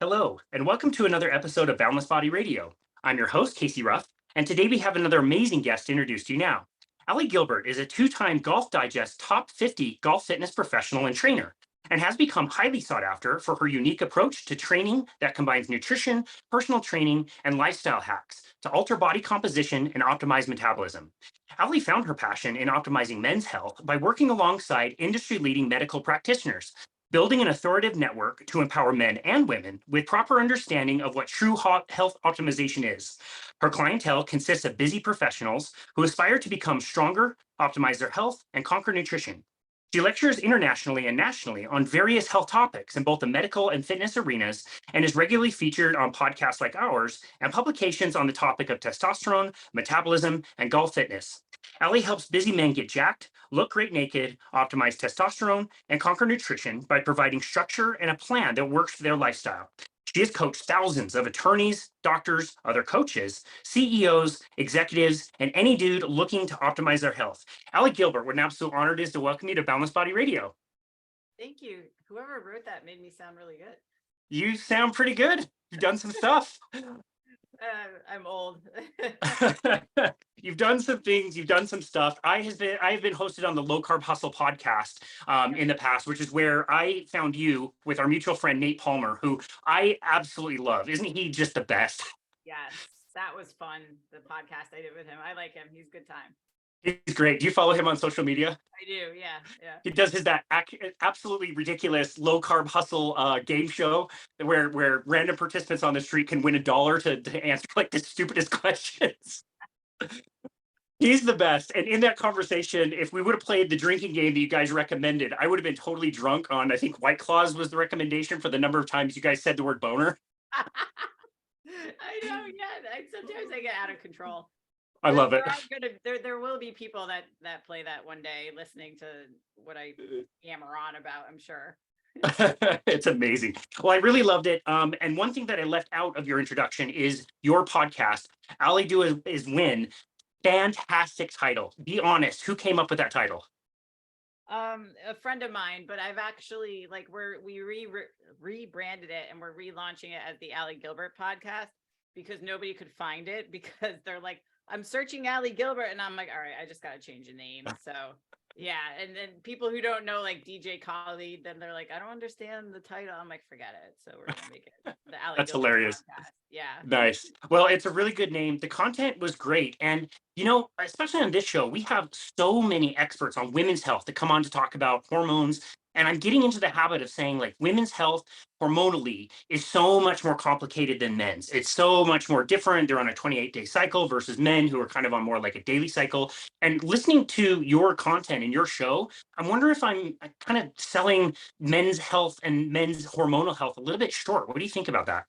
Hello, and welcome to another episode of Boundless Body Radio. I'm your host, Casey Ruff, and today we have another amazing guest to introduce to you now. Gilbert is a two-time Golf Digest top 50 golf fitness professional and trainer, and has become highly sought after for her unique approach to training that combines nutrition, personal training, and lifestyle hacks to alter body composition and optimize metabolism. Ali found her passion in optimizing men's health by working alongside industry-leading medical practitioners, building an authoritative network to empower men and women with proper understanding of what true health optimization is. Her clientele consists of busy professionals who aspire to become stronger, optimize their health, and conquer nutrition. She lectures internationally and nationally on various health topics in both the medical and fitness arenas, and is regularly featured on podcasts like ours and publications on the topic of testosterone, metabolism, and golf fitness. Ali helps busy men get jacked, look great naked, optimize testosterone, and conquer nutrition by providing structure and a plan that works for their lifestyle. She has coached thousands of attorneys, doctors, other coaches, CEOs, executives, and any dude looking to optimize their health. Gilbert, what an absolute honor it is to welcome you to Boundless Body Radio. Thank you. Whoever wrote that made me sound really good. You sound pretty good. You've done some stuff. I'm old. You've done some things. You've done some stuff. I have been hosted on the Low Carb Hustle podcast in the past, which is where I found you with our mutual friend Nate Palmer, who I absolutely love. Isn't he just the best? Yes, that was fun. The podcast I did with him. I like him. He's a good time. He's great. Do you follow him on social media? I do. Yeah. He does that absolutely ridiculous low carb hustle game show where random participants on the street can win $1 to answer like the stupidest questions. He's the best. And in that conversation, if we would have played the drinking game that you guys recommended, I would have been totally drunk on, I think White Claws was the recommendation for the number of times you guys said the word boner. I know. Yeah. Sometimes I get out of control. I love it. There will be people that play that one day listening to what I yammer on about, I'm sure. It's amazing. Well, I really loved it. And one thing that I left out of your introduction is your podcast. Ali Do is Win. Fantastic title. Be honest. Who came up with that title? A friend of mine, but I've actually we rebranded it and we're relaunching it as the Ali Gilbert podcast because nobody could find it because they're like, I'm searching Ali Gilbert and I'm like, all right, I just got to change the name. So yeah. And then people who don't know like DJ Khaled, then they're like, I don't understand the title. I'm like, forget it. So we're going to make it the Ali That's Gilbert hilarious. podcast. Yeah. Nice. Well, it's a really good name. The content was great. And, especially on this show, we have so many experts on women's health that come on to talk about hormones. And I'm getting into the habit of saying like women's health hormonally is so much more complicated than men's. It's so much more different. They're on a 28-day cycle versus men who are kind of on more like a daily cycle. And listening to your content and your show, I'm wondering if I'm kind of selling men's health and men's hormonal health a little bit short. What do you think about that?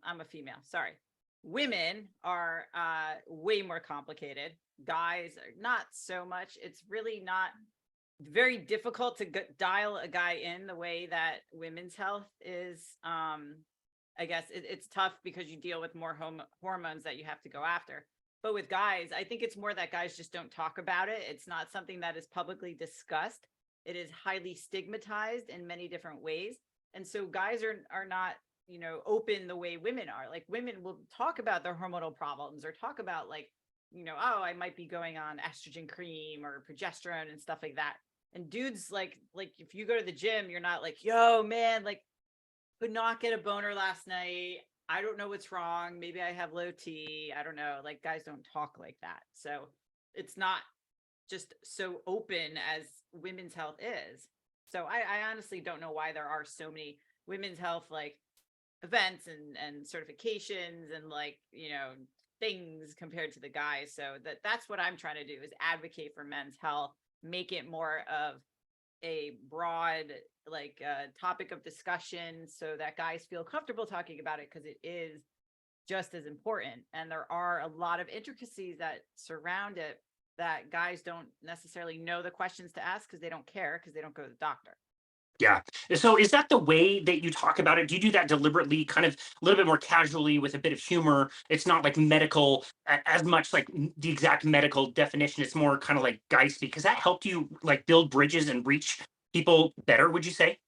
I'm a female. Sorry. Women are way more complicated. Guys are not so much. It's really not very difficult to dial a guy in the way that women's health is. I guess it's tough because you deal with more hormones that you have to go after. But with guys, I think it's more that guys just don't talk about it. It's not something that is publicly discussed. It is highly stigmatized in many different ways. And so guys are not, open the way women are. Like women will talk about their hormonal problems or talk about like, oh, I might be going on estrogen cream or progesterone and stuff like that. And dudes like if you go to the gym, you're not like, yo, man, like could not get a boner last night. I don't know what's wrong. Maybe I have low T. I don't know. Like guys don't talk like that. So it's not just so open as women's health is. So I honestly don't know why there are so many women's health like events and certifications and like, things compared to the guys. So that's what I'm trying to do is advocate for men's health, make it more of a broad like topic of discussion so that guys feel comfortable talking about it because it is just as important. And there are a lot of intricacies that surround it that guys don't necessarily know the questions to ask because they don't care because they don't go to the doctor. Yeah. So is that the way that you talk about it? Do you do that deliberately, kind of a little bit more casually with a bit of humor? It's not like medical as much like the exact medical definition. It's more kind of like guy speak. Has that helped you like build bridges and reach people better, would you say?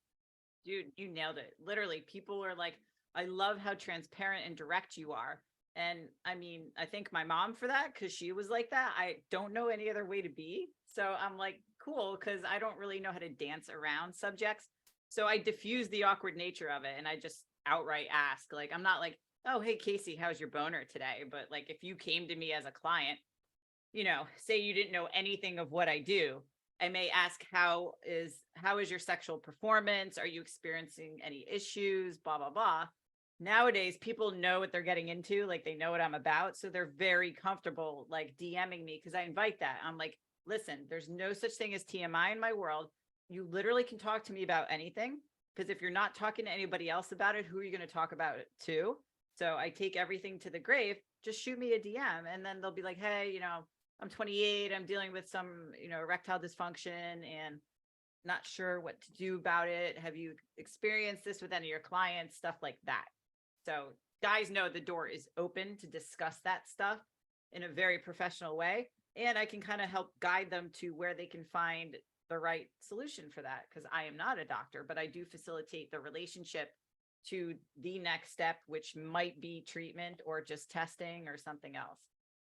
Dude, you nailed it. Literally, people are like, I love how transparent and direct you are. And I mean, I thank my mom for that because she was like that. I don't know any other way to be. So I'm like, cool, because I don't really know how to dance around subjects. So I diffuse the awkward nature of it and I just outright ask. Like, I'm not like, oh, hey, Casey, how's your boner today? But like, if you came to me as a client, say you didn't know anything of what I do, I may ask how is your sexual performance? Are you experiencing any issues? Blah blah blah. Nowadays, people know what they're getting into, like they know what I'm about, so they're very comfortable like DMing me because I invite that. I'm like, listen, there's no such thing as TMI in my world. You literally can talk to me about anything because if you're not talking to anybody else about it, who are you going to talk about it to? So I take everything to the grave. Just shoot me a DM, and then they'll be like, hey, I'm 28. I'm dealing with some, erectile dysfunction and not sure what to do about it. Have you experienced this with any of your clients? Stuff like that. So guys know the door is open to discuss that stuff in a very professional way. And I can kind of help guide them to where they can find the right solution for that. Because I am not a doctor, but I do facilitate the relationship to the next step, which might be treatment or just testing or something else.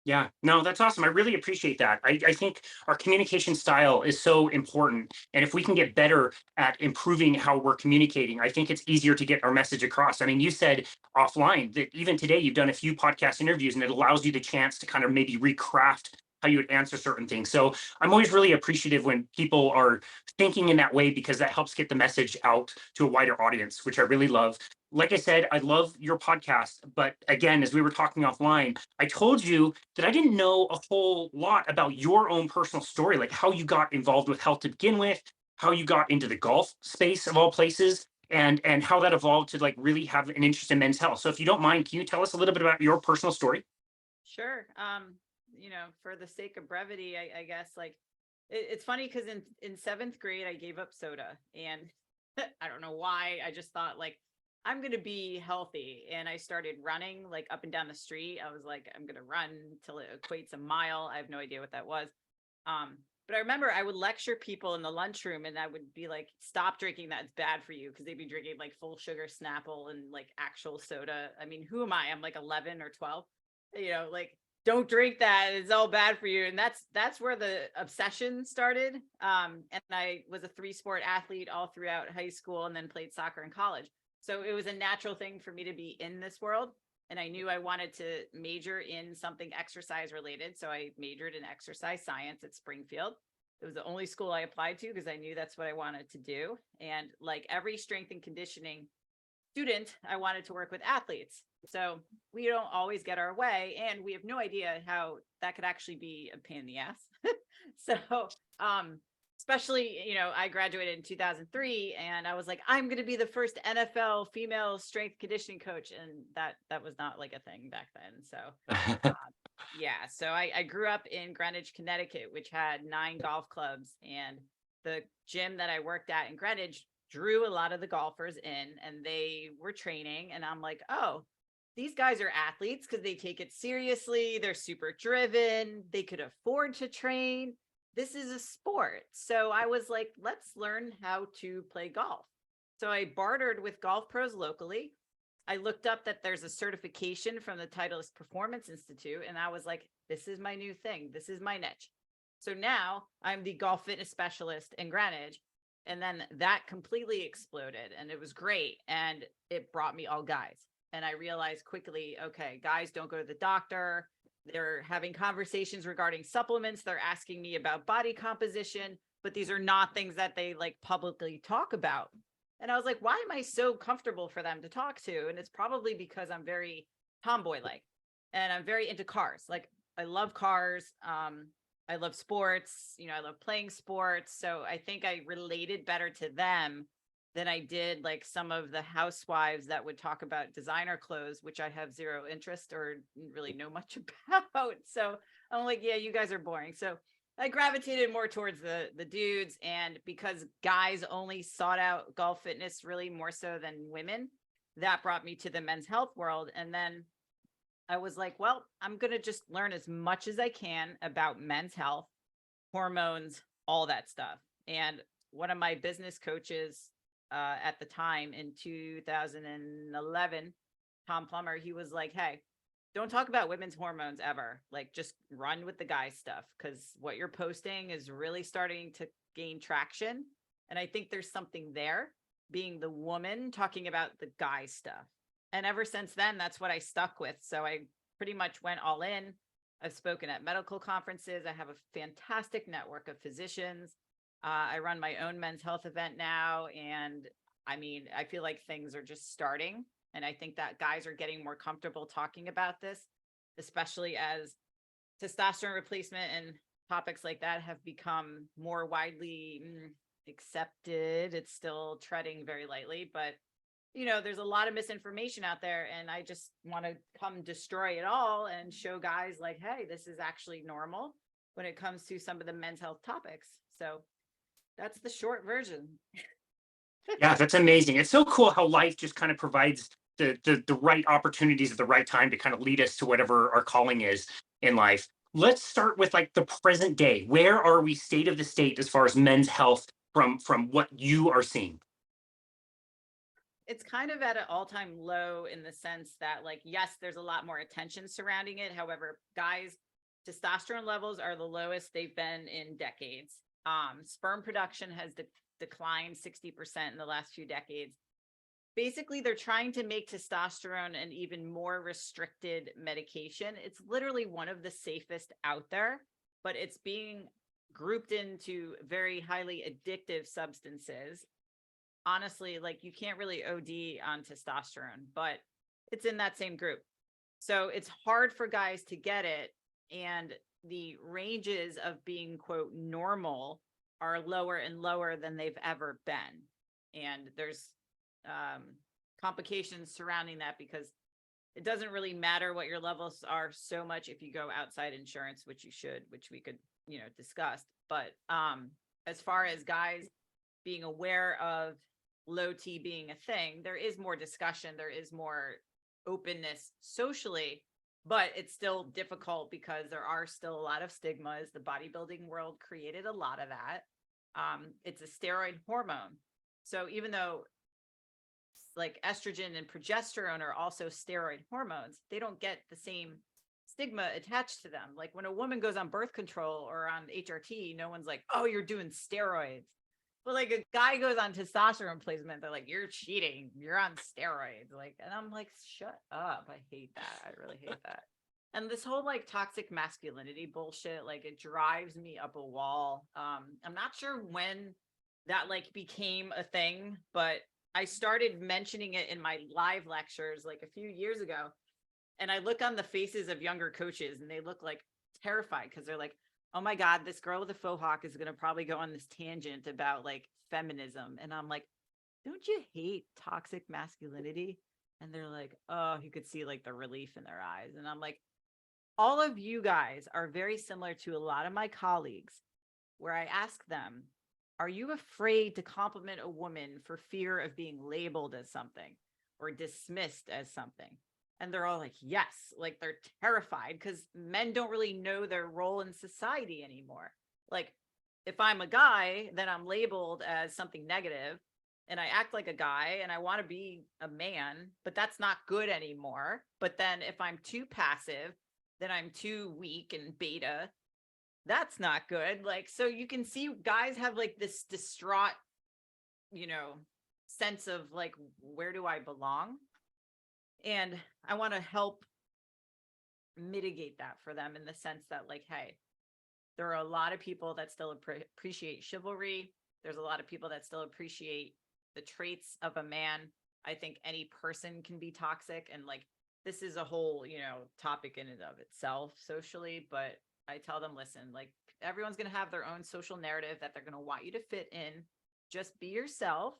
Yeah, no, that's awesome. I really appreciate that. I think our communication style is so important. And if we can get better at improving how we're communicating, I think it's easier to get our message across. I mean, you said offline that even today you've done a few podcast interviews and it allows you the chance to kind of maybe recraft how you would answer certain things. So I'm always really appreciative when people are thinking in that way because that helps get the message out to a wider audience, which I really love. Like I said, I love your podcast. But again, as we were talking offline, I told you that I didn't know a whole lot about your own personal story, like how you got involved with health to begin with, how you got into the golf space of all places, and how that evolved to like really have an interest in men's health. So if you don't mind, can you tell us a little bit about your personal story? Sure. For the sake of brevity, I guess like it's funny because in seventh grade I gave up soda, and I don't know why. I just thought like I'm gonna be healthy, and I started running like up and down the street. I was like, I'm gonna run till it equates a mile. I have no idea what that was. But I remember I would lecture people in the lunchroom, and I would be like, "Stop drinking. That's bad for you," because they'd be drinking like full sugar Snapple and like actual soda. I mean, who am I? I'm like 11 or 12. Like don't drink that. It's all bad for you. And that's where the obsession started. And I was a 3-sport athlete all throughout high school and then played soccer in college. So it was a natural thing for me to be in this world. And I knew I wanted to major in something exercise related. So I majored in exercise science at Springfield. It was the only school I applied to because I knew that's what I wanted to do. And like every strength and conditioning student, I wanted to work with athletes. So we don't always get our way, and we have no idea how that could actually be a pain in the ass. So, especially, I graduated in 2003, and I was like, I'm going to be the first NFL female strength conditioning coach, and that was not like a thing back then. So, yeah. So I grew up in Greenwich, Connecticut, which had 9 golf clubs, and the gym that I worked at in Greenwich drew a lot of the golfers in, and they were training, and I'm like, oh, these guys are athletes because they take it seriously. They're super driven. They could afford to train. This is a sport. So I was like, let's learn how to play golf. So I bartered with golf pros locally. I looked up that there's a certification from the Titleist Performance Institute, and I was like, this is my new thing. This is my niche. So now I'm the golf fitness specialist in Greenwich. And then that completely exploded, and it was great. And it brought me all guys. And I realized quickly, okay, guys don't go to the doctor. They're having conversations regarding supplements. They're asking me about body composition, but these are not things that they like publicly talk about. And I was like, why am I so comfortable for them to talk to? And it's probably because I'm very tomboy-like, and I'm very into cars. Like I love cars. I love sports. I love playing sports. So I think I related better to them than I did like some of the housewives that would talk about designer clothes, which I have zero interest or really know much about. So I'm like, yeah, you guys are boring. So I gravitated more towards the dudes. And because guys only sought out golf fitness really more so than women, that brought me to the men's health world. And then I was like, well, I'm going to just learn as much as I can about men's health, hormones, all that stuff. And one of my business coaches at the time in 2011, Tom Plummer, he was like, hey, don't talk about women's hormones ever. Like, just run with the guy stuff, because what you're posting is really starting to gain traction. And I think there's something there, being the woman talking about the guy stuff. And ever since then, that's what I stuck with. So I pretty much went all in. I've spoken at medical conferences. I have a fantastic network of physicians. I run my own men's health event now. And I mean, I feel like things are just starting. And I think that guys are getting more comfortable talking about this, especially as testosterone replacement and topics like that have become more widely accepted. It's still treading very lightly, but there's a lot of misinformation out there, and I just want to come destroy it all and show guys like, hey, this is actually normal when it comes to some of the men's health topics. So that's the short version. Yeah, that's amazing. It's so cool how life just kind of provides the right opportunities at the right time to kind of lead us to whatever our calling is in life. Let's start with like the present day. Where are we state of the state as far as men's health from what you are seeing? It's kind of at an all-time low in the sense that, like, yes, there's a lot more attention surrounding it. However, guys, testosterone levels are the lowest they've been in decades. Sperm production has declined 60% in the last few decades. Basically, they're trying to make testosterone an even more restricted medication. It's literally one of the safest out there, but it's being grouped into very highly addictive substances. Honestly, like, you can't really OD on testosterone, but it's in that same group. So it's hard for guys to get it. And the ranges of being, quote, normal are lower and lower than they've ever been. And there's complications surrounding that, because it doesn't really matter what your levels are so much if you go outside insurance, which you should, which we could, discuss. But as far as guys being aware of low T being a thing, there is more discussion, there is more openness socially, but it's still difficult because there are still a lot of stigmas. The bodybuilding world created a lot of that. It's a steroid hormone. So even though like estrogen and progesterone are also steroid hormones, they don't get the same stigma attached to them. Like when a woman goes on birth control or on HRT, no one's like, oh, you're doing steroids. But like a guy goes on testosterone replacement, they're like, you're cheating, you're on steroids. Like, and I'm like, shut up. I hate that. I really hate that. And this whole like toxic masculinity bullshit, like it drives me up a wall. I'm not sure when that like became a thing, but I started mentioning it in my live lectures like a few years ago. And I look on the faces of younger coaches and they look like terrified, because they're like, oh my God, this girl with a faux hawk is going to probably go on this tangent about like feminism. And I'm like, don't you hate toxic masculinity? And they're like, oh, you could see like the relief in their eyes. And I'm like, all of you guys are very similar to a lot of my colleagues, where I ask them, are you afraid to compliment a woman for fear of being labeled as something or dismissed as something? And they're all like, yes, like they're terrified because men don't really know their role in society anymore. Like if I'm a guy, then I'm labeled as something negative and I act like a guy and I want to be a man, but that's not good anymore. But then if I'm too passive, then I'm too weak and beta. That's not good. Like, so you can see guys have like this distraught, sense of like, where do I belong? And I want to help mitigate that for them in the sense that like, hey, there are a lot of people that still appreciate chivalry. There's a lot of people that still appreciate the traits of a man. I think any person can be toxic. And like, this is a whole, topic in and of itself socially, but I tell them, listen, like everyone's going to have their own social narrative that they're going to want you to fit in. Just be yourself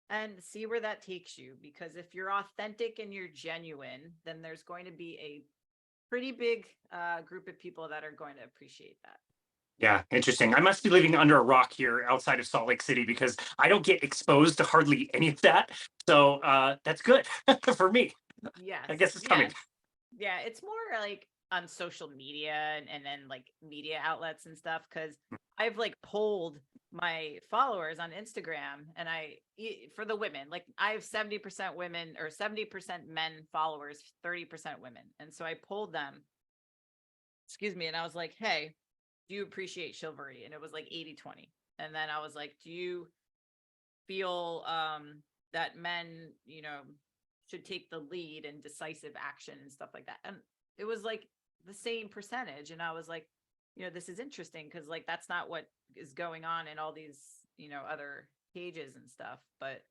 and see where that takes you. Because if you're authentic and you're genuine, then there's going to be a pretty big group of people that are going to appreciate that. Yeah, interesting. I must be living under a rock here outside of Salt Lake City because I don't get exposed to hardly any of that. So that's good for me. Yes. I guess it's Yeah. coming. Yeah. It's more like on social media and then like media outlets and stuff. Cause I've like polled my followers on Instagram, and for the women, like I have 70% women or 70% men followers, 30% women. And so I polled them, excuse me, and I was like, hey, do you appreciate chivalry? And it was like 80-20. And then I was like, do you feel that men, should take the lead in decisive action and stuff like that? And it was like the same percentage. And I was like, this is interesting because like that's not what is going on in all these, other pages and stuff. But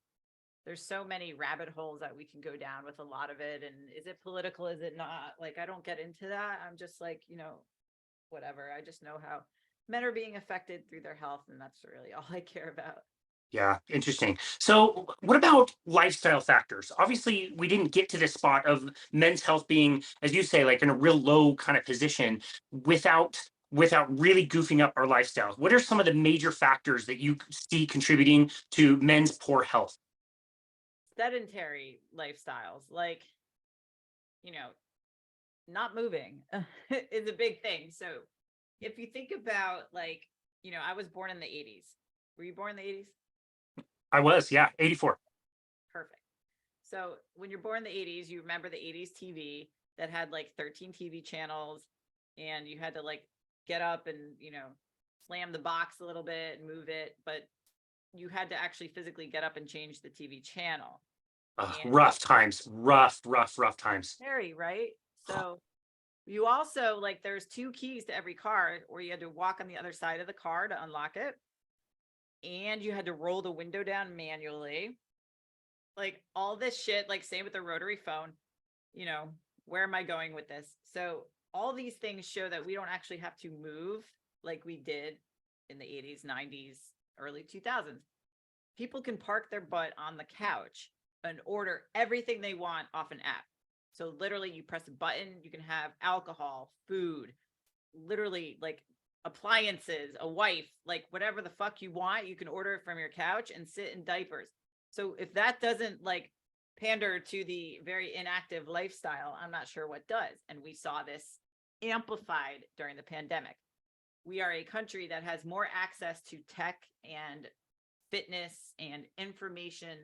there's so many rabbit holes that we can go down with a lot of it. And is it political? Is it not? Like, I don't get into that. I'm just like, whatever. I just know how men are being affected through their health. And that's really all I care about. Yeah, interesting. So, what about lifestyle factors? Obviously, we didn't get to this spot of men's health being, as you say, like in a real low kind of position without really goofing up our lifestyles. What are some of the major factors that you see contributing to men's poor health? Sedentary lifestyles, like, you know, not moving is a big thing. So if you think about like, I was born in the 80s. Were you born in the 80s? I was, yeah, 84. Perfect. So when you're born in the 80s, you remember the 80s TV that had like 13 TV channels, and you had to like get up and, slam the box a little bit and move it, but you had to actually physically get up and change the TV channel. And Rough times, rough times. scary, right? So you also like there's two keys to every car, or you had to walk on the other side of the car to unlock it, and you had to roll the window down manually. Like all this shit, like same with the rotary phone, where am I going with this? So all these things show that we don't actually have to move like we did in the 80s, 90s, early 2000s. People can park their butt on the couch and order everything they want off an app. So literally you press a button, you can have alcohol, food, literally like appliances, a wife, like whatever the fuck you want, you can order it from your couch and sit in diapers. So if that doesn't like pander to the very inactive lifestyle, I'm not sure what does. And we saw this amplified during the pandemic. We are a country that has more access to tech and fitness and information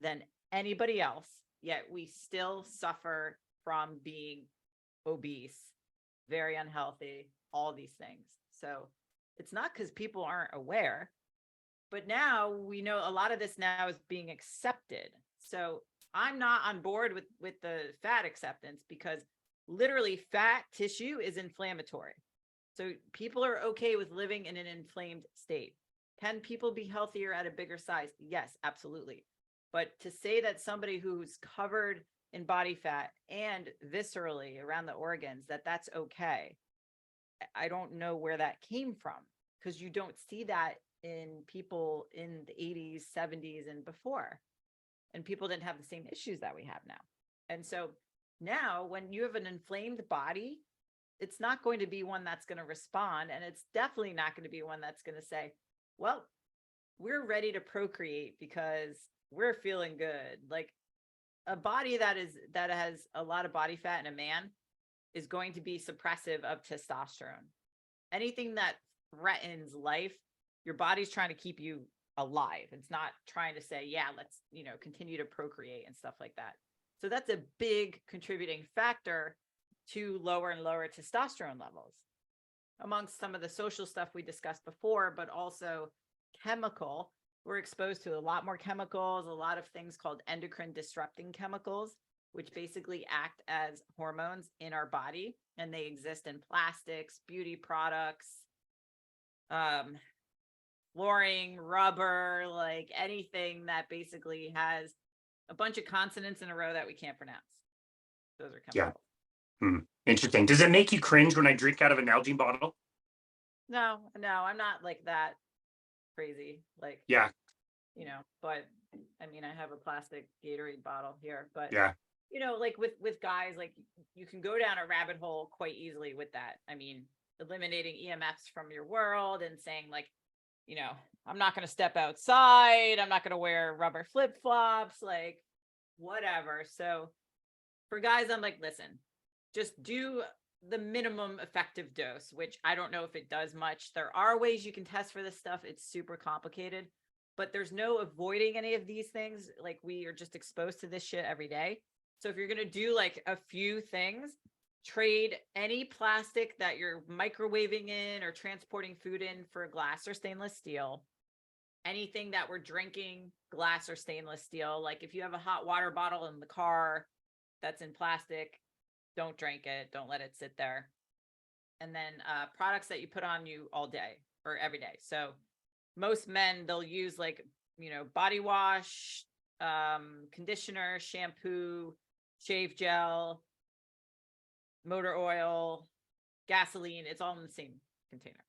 than anybody else, yet we still suffer from being obese, very unhealthy, all these things. So it's not because people aren't aware, but now we know a lot of this now is being accepted. So I'm not on board with the fat acceptance, because literally fat tissue is inflammatory. So people are okay with living in an inflamed state. Can people be healthier at a bigger size? Yes, absolutely. But to say that somebody who's covered in body fat and viscerally around the organs, that's okay, I don't know where that came from, because you don't see that in people in the 80s, 70s, and before. And people didn't have the same issues that we have now. And so now when you have an inflamed body, it's not going to be one that's going to respond. And it's definitely not going to be one that's going to say, well, we're ready to procreate because we're feeling good. Like a body that has a lot of body fat in a man is going to be suppressive of testosterone. Anything that threatens life, your body's trying to keep you alive. It's not trying to say, yeah, let's, continue to procreate and stuff like that. So that's a big contributing factor to lower and lower testosterone levels, amongst some of the social stuff we discussed before, but also chemical. We're exposed to a lot more chemicals, a lot of things called endocrine disrupting chemicals, which basically act as hormones in our body, and they exist in plastics, beauty products, flooring, rubber, like anything that basically has a bunch of consonants in a row that we can't pronounce. Those are Yeah. chemicals. Interesting. Does it make you cringe when I drink out of an Nalgene bottle? No, I'm not like that crazy. Like, Yeah. But I mean, I have a plastic Gatorade bottle here, but Yeah. like with guys, like you can go down a rabbit hole quite easily with that. I mean, eliminating EMFs from your world and saying like, I'm not going to step outside. I'm not going to wear rubber flip-flops, like whatever. So for guys, I'm like, listen, just do the minimum effective dose, which I don't know if it does much. There are ways you can test for this stuff. It's super complicated, but there's no avoiding any of these things. Like, we are just exposed to this shit every day. So if you're going to do like a few things, trade any plastic that you're microwaving in or transporting food in for glass or stainless steel. Anything that we're drinking, glass or stainless steel. Like if you have a hot water bottle in the car that's in plastic, don't drink it. Don't let it sit there. And then products that you put on you all day or every day. So most men, they'll use like, body wash, conditioner, shampoo, shave gel, motor oil, gasoline. It's all in the same container.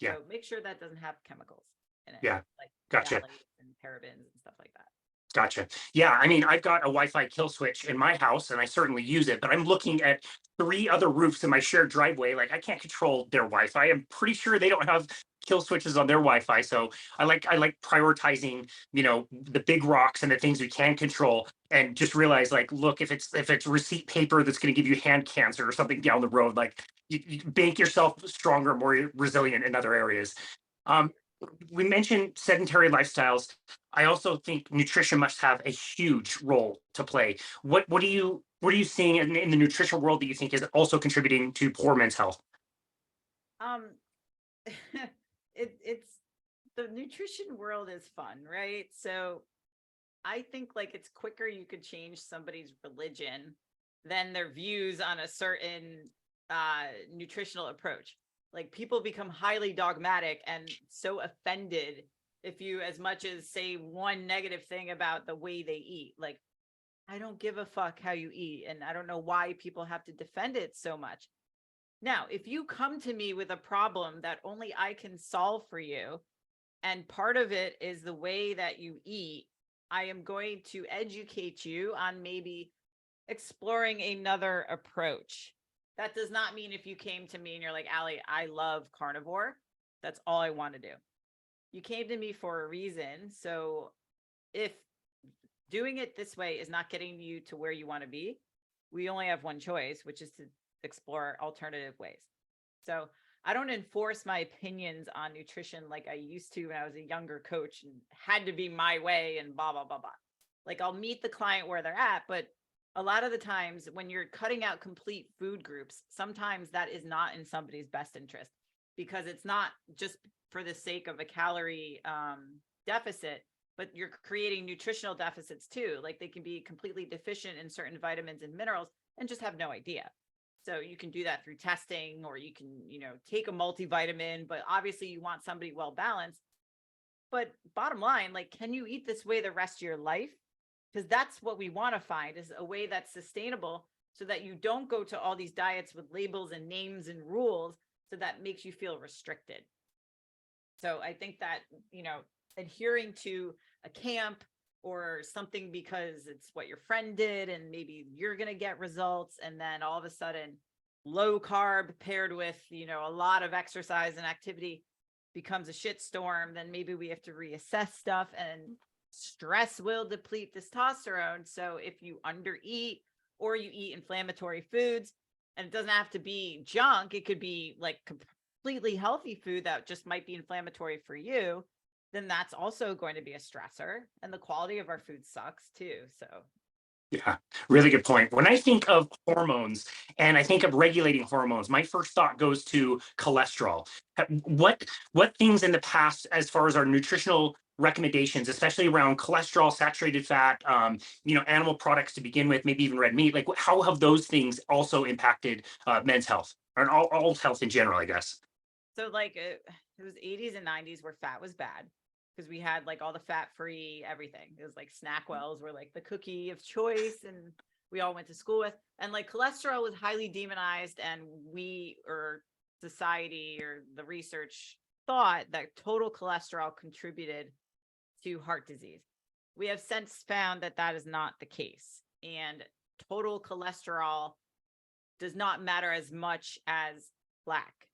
Yeah. So make sure that doesn't have chemicals in it. Yeah. Like Gotcha. phthalates and parabens and stuff like that. Gotcha. Yeah, I mean, I've got a Wi-Fi kill switch in my house, and I certainly use it. But I'm looking at three other roofs in my shared driveway. Like, I can't control their Wi-Fi. I'm pretty sure they don't have kill switches on their Wi-Fi. So I like prioritizing, the big rocks and the things we can control, and just realize, like, look, if it's receipt paper that's going to give you hand cancer or something down the road, like, you make yourself stronger, more resilient in other areas. Um, we mentioned sedentary lifestyles. I also think nutrition must have a huge role to play. What are you seeing in the nutrition world that you think is also contributing to poor men's health? Um, it's the nutrition world is fun, right? So I think like it's quicker you could change somebody's religion than their views on a certain nutritional approach. Like people become highly dogmatic and so offended if you as much as say one negative thing about the way they eat. Like, I don't give a fuck how you eat, and I don't know why people have to defend it so much. Now, if you come to me with a problem that only I can solve for you, and part of it is the way that you eat, I am going to educate you on maybe exploring another approach. That does not mean if you came to me and you're like, Allie, I love carnivore, that's all I want to do. You came to me for a reason. So if doing it this way is not getting you to where you want to be, we only have one choice, which is to explore alternative ways. So I don't enforce my opinions on nutrition like I used to when I was a younger coach and had to be my way and blah, blah, blah, blah. Like I'll meet the client where they're at, but a lot of the times when you're cutting out complete food groups, sometimes that is not in somebody's best interest, because it's not just for the sake of a calorie deficit, but you're creating nutritional deficits too. Like they can be completely deficient in certain vitamins and minerals and just have no idea. So you can do that through testing, or you can, take a multivitamin, but obviously you want somebody well balanced. But bottom line, like, can you eat this way the rest of your life? Because that's what we want to find, is a way that's sustainable so that you don't go to all these diets with labels and names and rules. So that makes you feel restricted. So I think that, adhering to a camp or something because it's what your friend did and maybe you're going to get results, and then all of a sudden low carb paired with, a lot of exercise and activity becomes a shitstorm, then maybe we have to reassess stuff. And stress will deplete testosterone. So if you undereat or you eat inflammatory foods, and it doesn't have to be junk, it could be like completely healthy food that just might be inflammatory for you, then that's also going to be a stressor. And the quality of our food sucks too. So Yeah, really good point. When I think of hormones and I think of regulating hormones, my first thought goes to cholesterol. What things in the past, as far as our nutritional recommendations, especially around cholesterol, saturated fat, animal products to begin with, maybe even red meat, like how have those things also impacted men's health, or all health in general, I guess? So like it was 80s and 90s where fat was bad, because we had like all the fat free everything. It was like Snackwells were like the cookie of choice, and we all went to school with. And like cholesterol was highly demonized, and we, or society or the research, thought that total cholesterol contributed to heart disease. We have since found that that is not the case, and total cholesterol does not matter as much as plaque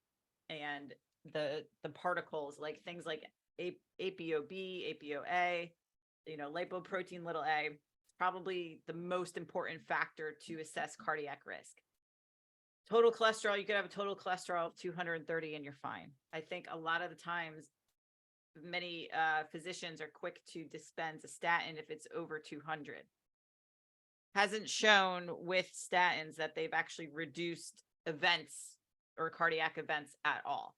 and the particles, like things like ApoB, ApoA, lipoprotein little a. It's probably the most important factor to assess cardiac risk. Total cholesterol, you could have a total cholesterol of 230 and you're fine. I think a lot of the times many physicians are quick to dispense a statin if it's over 200. Hasn't shown with statins that they've actually reduced events or cardiac events at all.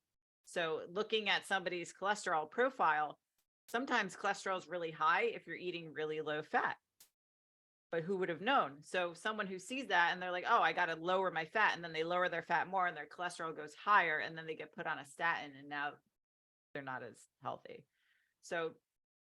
So looking at somebody's cholesterol profile, sometimes cholesterol is really high if you're eating really low fat. But who would have known? So someone who sees that and they're like, oh, I got to lower my fat. And then they lower their fat more and their cholesterol goes higher. And then they get put on a statin and now they're not as healthy. So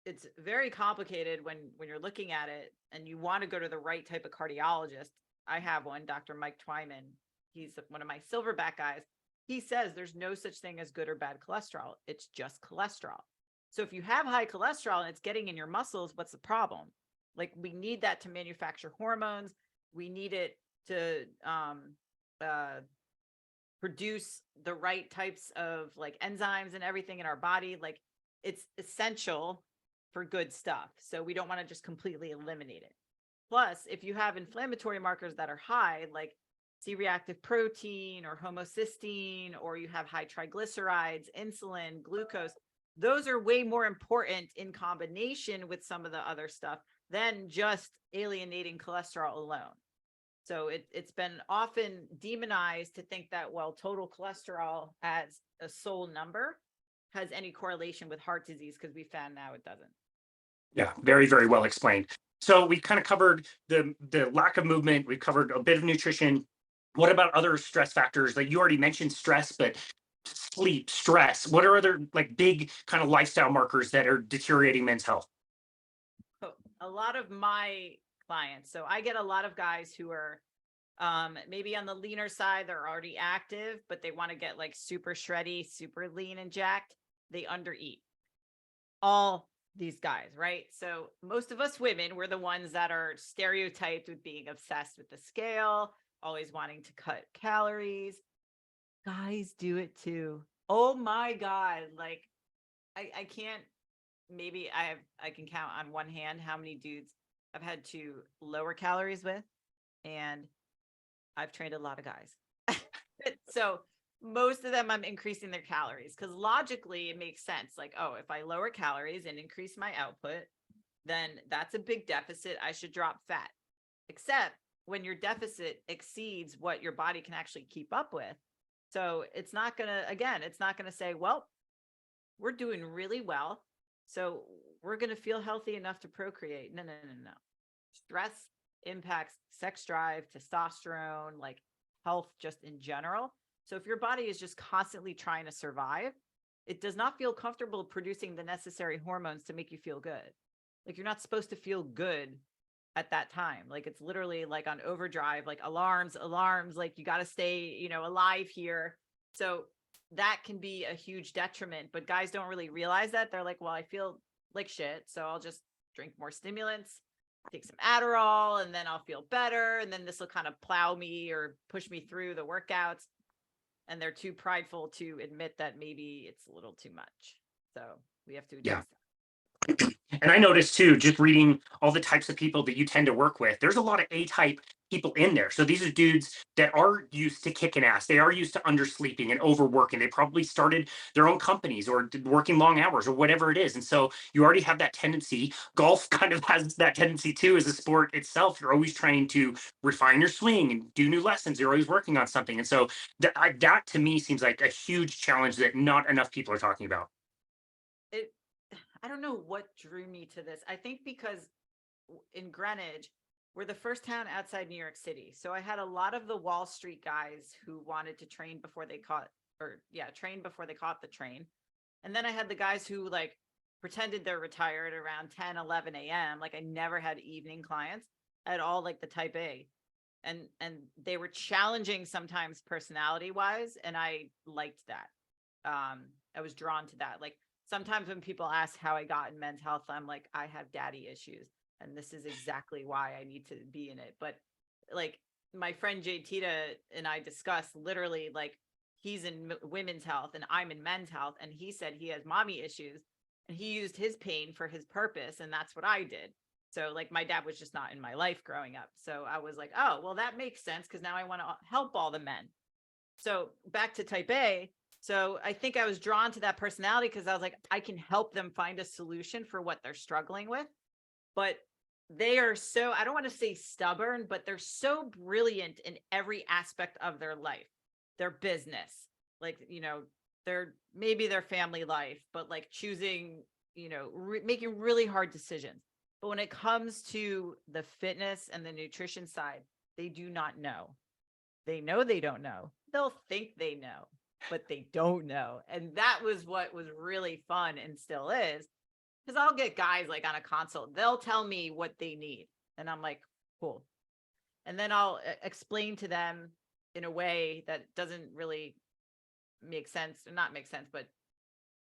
it's very complicated when you're looking at it and you want to go to the right type of cardiologist. I have one, Dr. Mike Twyman. He's one of my silverback guys. He says there's no such thing as good or bad cholesterol. It's just cholesterol. So if you have high cholesterol and it's getting in your muscles, what's the problem? Like we need that to manufacture hormones. We need it to produce the right types of like enzymes and everything in our body. Like it's essential for good stuff. So we don't want to just completely eliminate it. Plus, if you have inflammatory markers that are high, like C-reactive protein or homocysteine, or you have high triglycerides, insulin, glucose, those are way more important in combination with some of the other stuff than just alienating cholesterol alone. So it's been often demonized to think that, well, total cholesterol as a sole number has any correlation with heart disease, because we found now it doesn't. Yeah, very, very well explained. So we kind of covered the lack of movement. We've covered a bit of nutrition. What about other stress factors? Like you already mentioned stress, but sleep, stress. What are other like big kind of lifestyle markers that are deteriorating men's health? So a lot of my clients, so I get a lot of guys who are maybe on the leaner side, they're already active, but they want to get like super shreddy, super lean and jacked. They undereat. All these guys, right? So most of us women, we're the ones that are stereotyped with being obsessed with the scale, always wanting to cut calories. Guys do it too. Oh my God. Like I can't, maybe I can count on one hand how many dudes I've had to lower calories with. And I've trained a lot of guys. So most of them I'm increasing their calories because logically it makes sense. Like, oh, if I lower calories and increase my output, then that's a big deficit. I should drop fat. Except when your deficit exceeds what your body can actually keep up with. So it's not going to, again, it's not going to say, well, we're doing really well, so we're going to feel healthy enough to procreate. No, no, no, no. Stress impacts sex drive, testosterone, like health just in general. So if your body is just constantly trying to survive, it does not feel comfortable producing the necessary hormones to make you feel good. Like you're not supposed to feel good at that time. Like it's literally like on overdrive, like alarms, like you got to stay, alive here. So that can be a huge detriment, but guys don't really realize that. They're like, well, I feel like shit, so I'll just drink more stimulants, take some Adderall, and then I'll feel better. And then this will kind of plow me or push me through the workouts. And they're too prideful to admit that maybe it's a little too much. So we have to Yeah. adjust. And I noticed too, just reading all the types of people that you tend to work with, there's a lot of A type people in there. So these are dudes that are used to kicking ass. They are used to undersleeping and overworking. They probably started their own companies or working long hours or whatever it is. And so you already have that tendency. Golf kind of has that tendency too as a sport itself. You're always trying to refine your swing and do new lessons. You're always working on something. And so that to me seems like a huge challenge that not enough people are talking about. It, I don't know what drew me to this. I think because in Greenwich, we're the first town outside New York City. So I had a lot of the Wall Street guys who wanted to train before they train before they caught the train. And then I had the guys who like pretended they're retired around 10, 11 a.m. Like I never had evening clients at all, like the type A. And they were challenging sometimes personality wise. And I liked that. I was drawn to that. Like sometimes when people ask how I got in men's health, I'm like, I have daddy issues. And this is exactly why I need to be in it. But like my friend Jay Tita and I discussed literally like he's in women's health and I'm in men's health. And he said he has mommy issues and he used his pain for his purpose. And that's what I did. So like my dad was just not in my life growing up. So I was like, oh, well, that makes sense because now I want to help all the men. So back to type A. So I think I was drawn to that personality because I was like, I can help them find a solution for what they're struggling with. But they are so, I don't want to say stubborn, but they're so brilliant in every aspect of their life, their business, like, maybe their family life, but like choosing, making really hard decisions. But when it comes to the fitness and the nutrition side, they do not know. They know they don't know. They'll think they know, but they don't know. And that was what was really fun and still is. Because I'll get guys like on a consult, they'll tell me what they need. And I'm like, cool. And then I'll explain to them in a way that doesn't really make sense, or not make sense, but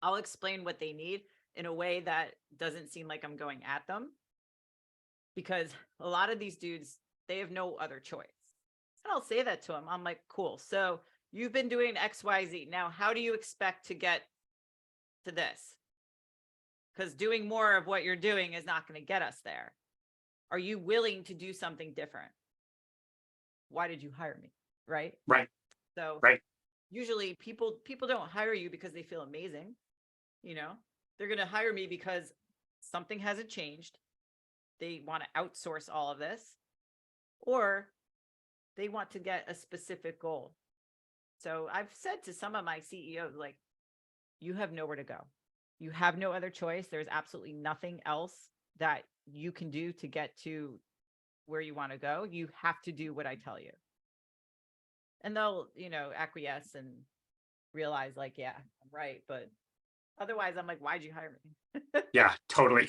I'll explain what they need in a way that doesn't seem like I'm going at them. Because a lot of these dudes, they have no other choice. And I'll say that to them. I'm like, cool. So you've been doing XYZ. Now, how do you expect to get to this? Because doing more of what you're doing is not going to get us there. Are you willing to do something different? Why did you hire me? Right. Right. So Right. usually people don't hire you because they feel amazing. They're going to hire me because something hasn't changed. They want to outsource all of this, or they want to get a specific goal. So I've said to some of my CEOs, like, you have nowhere to go. You have no other choice. There's absolutely nothing else that you can do to get to where you want to go. You have to do what I tell you. And they'll, acquiesce and realize like, yeah, I'm right. But otherwise I'm like, why'd you hire me? Yeah, totally.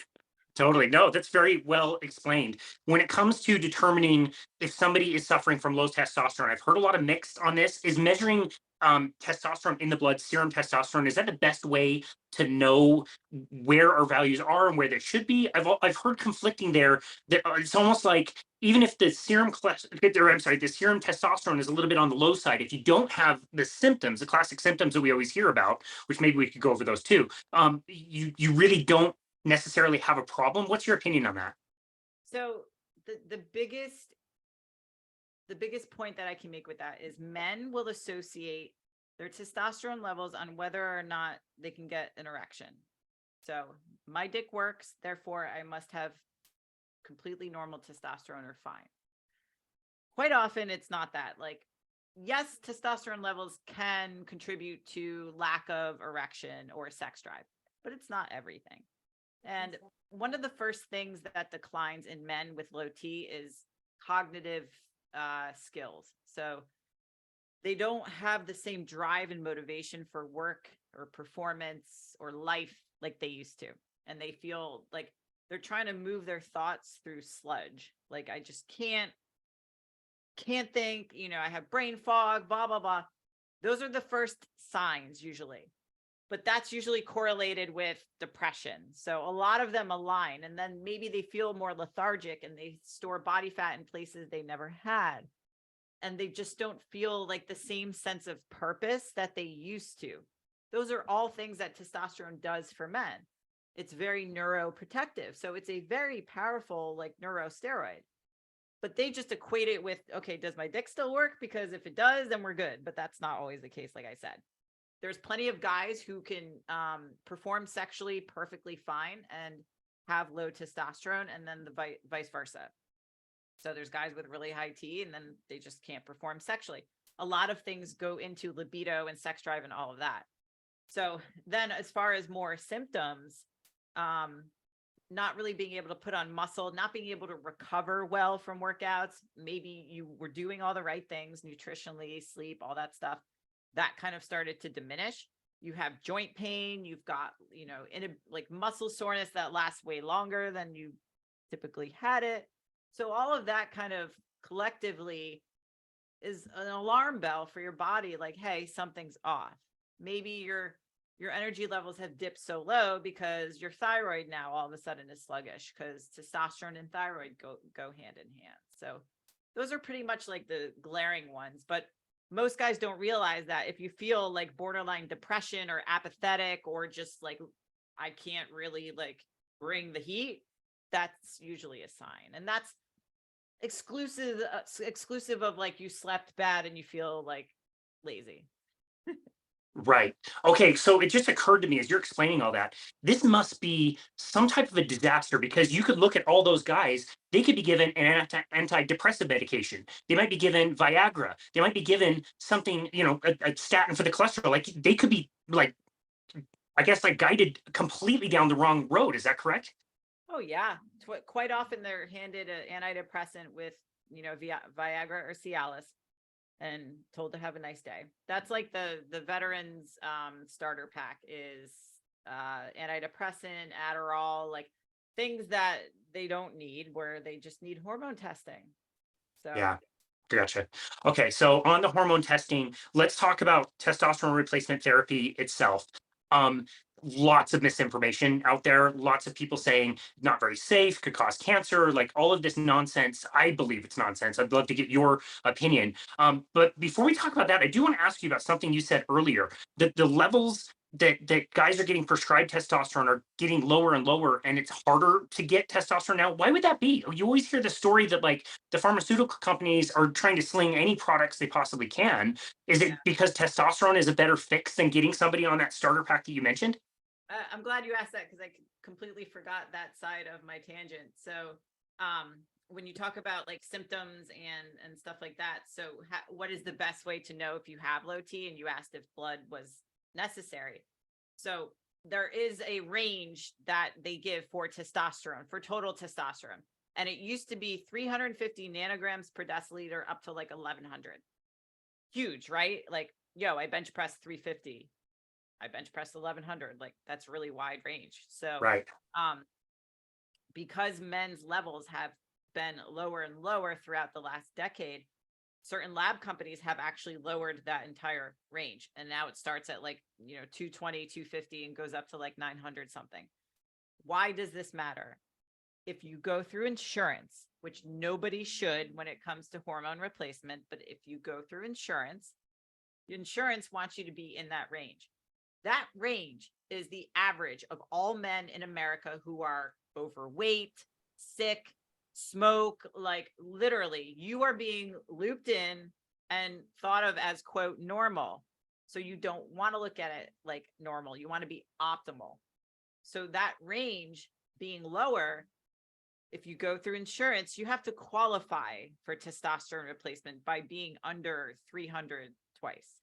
Totally. No, that's very well explained. When it comes to determining if somebody is suffering from low testosterone, I've heard a lot of mixed on this. Is measuring testosterone in the blood, serum testosterone, is that the best way to know where our values are and where they should be? I've heard conflicting there. That it's almost like even if the the serum testosterone is a little bit on the low side, if you don't have the symptoms, the classic symptoms that we always hear about, which maybe we could go over those too, you really don't necessarily have a problem. What's your opinion on that? So the biggest point that I can make with that is men will associate their testosterone levels on whether or not they can get an erection. So my dick works, therefore I must have completely normal testosterone or fine. Quite often it's not that. Like, yes, testosterone levels can contribute to lack of erection or sex drive, but it's not everything. And one of the first things that declines in men with low T is cognitive skills. So they don't have the same drive and motivation for work or performance or life like they used to. And they feel like they're trying to move their thoughts through sludge. Like, I just can't think, I have brain fog, blah, blah, blah. Those are the first signs usually. But that's usually correlated with depression. So a lot of them align, and then maybe they feel more lethargic and they store body fat in places they never had. And they just don't feel like the same sense of purpose that they used to. Those are all things that testosterone does for men. It's very neuroprotective. So it's a very powerful like neurosteroid. But they just equate it with, okay, does my dick still work? Because if it does, then we're good. But that's not always the case, like I said. There's plenty of guys who can perform sexually perfectly fine and have low testosterone, and then the vice versa. So there's guys with really high T, and then they just can't perform sexually. A lot of things go into libido and sex drive and all of that. So then as far as more symptoms, not really being able to put on muscle, not being able to recover well from workouts. Maybe you were doing all the right things, nutritionally, sleep, all that stuff. That kind of started to diminish. You have joint pain. You've got, like muscle soreness that lasts way longer than you typically had it. So all of that kind of collectively is an alarm bell for your body. Like, hey, something's off. Maybe your energy levels have dipped so low because your thyroid now all of a sudden is sluggish, because testosterone and thyroid go hand in hand. So those are pretty much like the glaring ones. But most guys don't realize that if you feel like borderline depression or apathetic, or just like, I can't really like bring the heat, that's usually a sign. And that's exclusive of like you slept bad and you feel like lazy. Right. Okay. So it just occurred to me as you're explaining all that, this must be some type of a disaster because you could look at all those guys, they could be given an antidepressant medication. They might be given Viagra. They might be given something, a statin for the cholesterol. Like they could be like, I guess, like guided completely down the wrong road. Is that correct? Oh yeah, quite often they're handed an antidepressant with, Viagra or Cialis and told to have a nice day. That's like the veterans starter pack is antidepressant, Adderall, like things that they don't need where they just need hormone testing. So Yeah. Gotcha. Okay, so on the hormone testing, let's talk about testosterone replacement therapy itself. Um, Lots of misinformation out there. Lots of people saying not very safe, could cause cancer, like all of this nonsense. I believe it's nonsense. I'd love to get your opinion. But before we talk about that, I do want to ask you about something you said earlier. That the levels that guys are getting prescribed testosterone are getting lower and lower, and it's harder to get testosterone now. Why would that be? You always hear the story that like the pharmaceutical companies are trying to sling any products they possibly can. Is yeah, it because testosterone is a better fix than getting somebody on that starter pack that you mentioned? I'm glad you asked that because I completely forgot that side of my tangent. So when you talk about like symptoms and stuff like that, so what is the best way to know if you have low T? And you asked if blood was necessary. So there is a range that they give for testosterone, for total testosterone. And it used to be 350 nanograms per deciliter up to like 1100. Huge, right? Like, yo, I bench press 350. I bench press 1100. Like, that's really wide range. So, Right. um, because men's levels have been lower and lower throughout the last decade, certain lab companies have actually lowered that entire range. And now it starts at like, 220, 250 and goes up to like 900 something. Why does this matter? If you go through insurance, which nobody should when it comes to hormone replacement, but if you go through insurance, insurance wants you to be in that range. That range is the average of all men in America who are overweight, sick, smoke, like literally you are being looped in and thought of as quote normal. So you don't want to look at it like normal. You want to be optimal. So that range being lower, if you go through insurance, you have to qualify for testosterone replacement by being under 300 twice.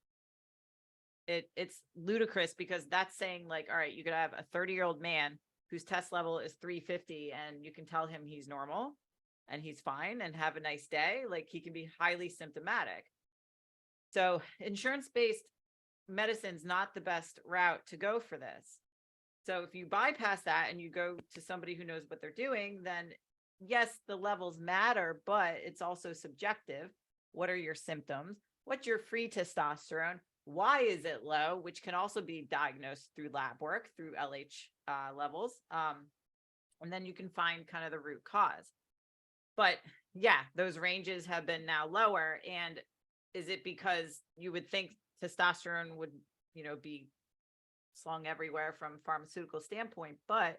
It's ludicrous because that's saying like, all right, you could have a 30-year-old man whose test level is 350 and you can tell him he's normal and he's fine and have a nice day. Like he can be highly symptomatic. So insurance-based medicine's not the best route to go for this. So if you bypass that and you go to somebody who knows what they're doing, then yes, the levels matter, but it's also subjective. What are your symptoms? What's your free testosterone? Why is it low? Which can also be diagnosed through lab work, through LH levels. And then you can find kind of the root cause. But yeah, those ranges have been now lower. And is it because you would think testosterone would, be slung everywhere from pharmaceutical standpoint, but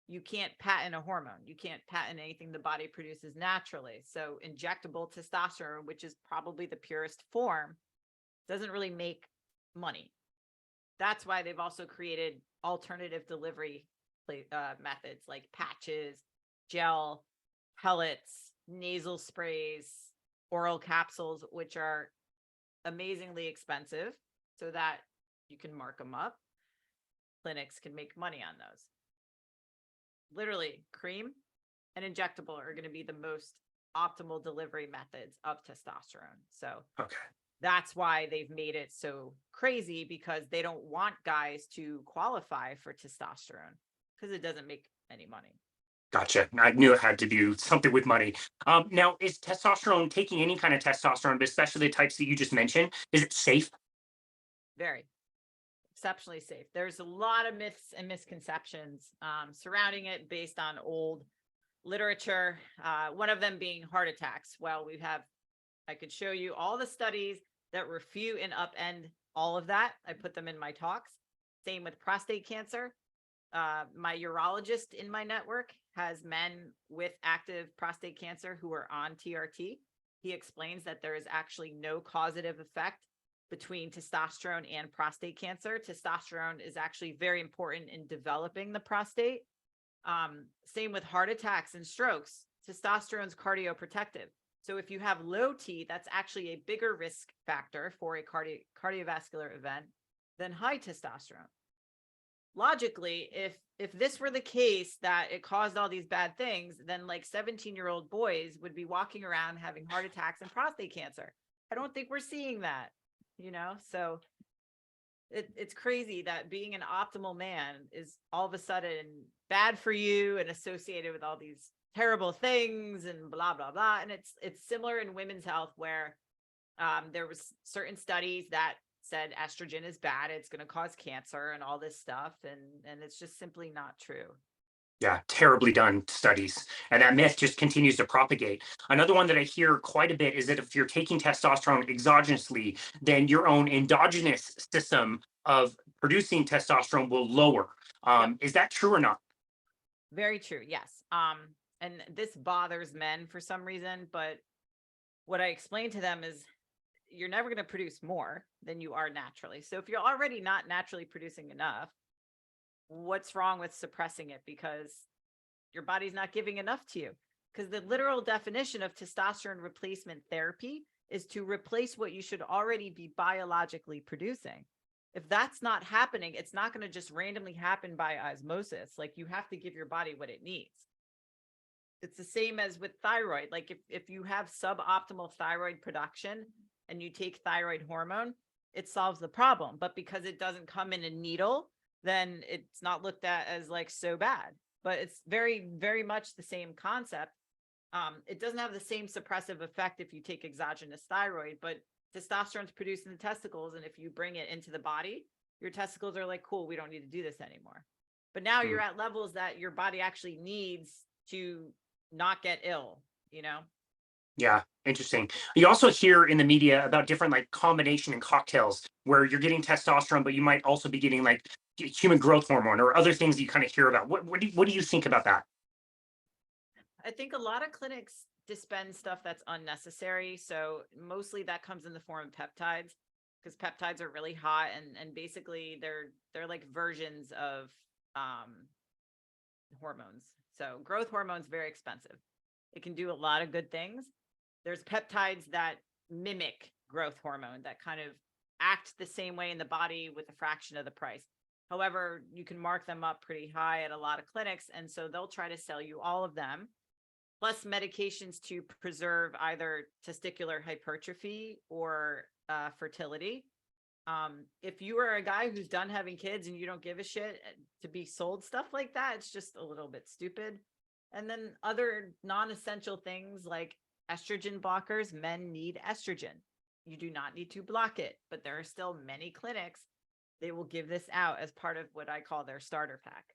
you can't patent a hormone. You can't patent anything the body produces naturally. So injectable testosterone, which is probably the purest form, doesn't really make money. That's why they've also created alternative delivery methods like patches, gel, pellets, nasal sprays, oral capsules, which are amazingly expensive so that you can mark them up. Clinics can make money on those. Literally, cream and injectable are going to be the most optimal delivery methods of testosterone. So Okay. that's why they've made it so crazy, because they don't want guys to qualify for testosterone because it doesn't make any money. Gotcha. I knew it had to do something with money. Now, is testosterone taking any kind of testosterone, but especially the types that you just mentioned, is it safe? Very exceptionally safe. There's a lot of myths and misconceptions surrounding it based on old literature. One of them being heart attacks. Well, I could show you all the studies that refute and upend all of that. I put them in my talks. Same with prostate cancer. My urologist in my network has men with active prostate cancer who are on TRT. He explains that there is actually no causative effect between testosterone and prostate cancer. Testosterone is actually very important in developing the prostate. Same with heart attacks and strokes. Testosterone's cardioprotective. So if you have low T, that's actually a bigger risk factor for a cardiovascular event than high testosterone. Logically, if this were the case that it caused all these bad things, then like 17-year-old boys would be walking around having heart attacks and prostate cancer. I don't think we're seeing that, so it's crazy that being an optimal man is all of a sudden bad for you and associated with all these terrible things and blah blah blah. And it's similar in women's health, where there was certain studies that said estrogen is bad, it's going to cause cancer and all this stuff, and it's just simply not true. Yeah, terribly done studies. And that myth just continues to propagate. Another one that I hear quite a bit is that if you're taking testosterone exogenously, then your own endogenous system of producing testosterone will lower. Yep. Is that true or not? Very true. Yes. And this bothers men for some reason, but what I explain to them is you're never going to produce more than you are naturally. So if you're already not naturally producing enough, what's wrong with suppressing it because your body's not giving enough to you? Because the literal definition of testosterone replacement therapy is to replace what you should already be biologically producing. If that's not happening, it's not going to just randomly happen by osmosis. Like, you have to give your body what it needs. It's the same as with thyroid. Like if you have suboptimal thyroid production and you take thyroid hormone, it solves the problem. But because it doesn't come in a needle, then it's not looked at as like so bad. But it's very, very much the same concept. It doesn't have the same suppressive effect if you take exogenous thyroid, but testosterone is produced in the testicles. And if you bring it into the body, your testicles are like, cool, we don't need to do this anymore. But now you're at levels that your body actually needs to not get ill, Yeah, interesting. You also hear in the media about different like combination and cocktails where you're getting testosterone, but you might also be getting like human growth hormone or other things you kind of hear about. What do you think about that? I think a lot of clinics dispense stuff that's unnecessary. So mostly that comes in the form of peptides, because peptides are really hot, and basically they're like versions of hormones. So growth hormone's very expensive. It can do a lot of good things. There's peptides that mimic growth hormone that kind of act the same way in the body with a fraction of the price. However, you can mark them up pretty high at a lot of clinics. And so they'll try to sell you all of them, plus medications to preserve either testicular hypertrophy or fertility. If you are a guy who's done having kids and you don't give a shit to be sold stuff like that, it's just a little bit stupid. And then other non-essential things like estrogen blockers. Men need estrogen. You do not need to block it, but there are still many clinics. They will give this out as part of what I call their starter pack.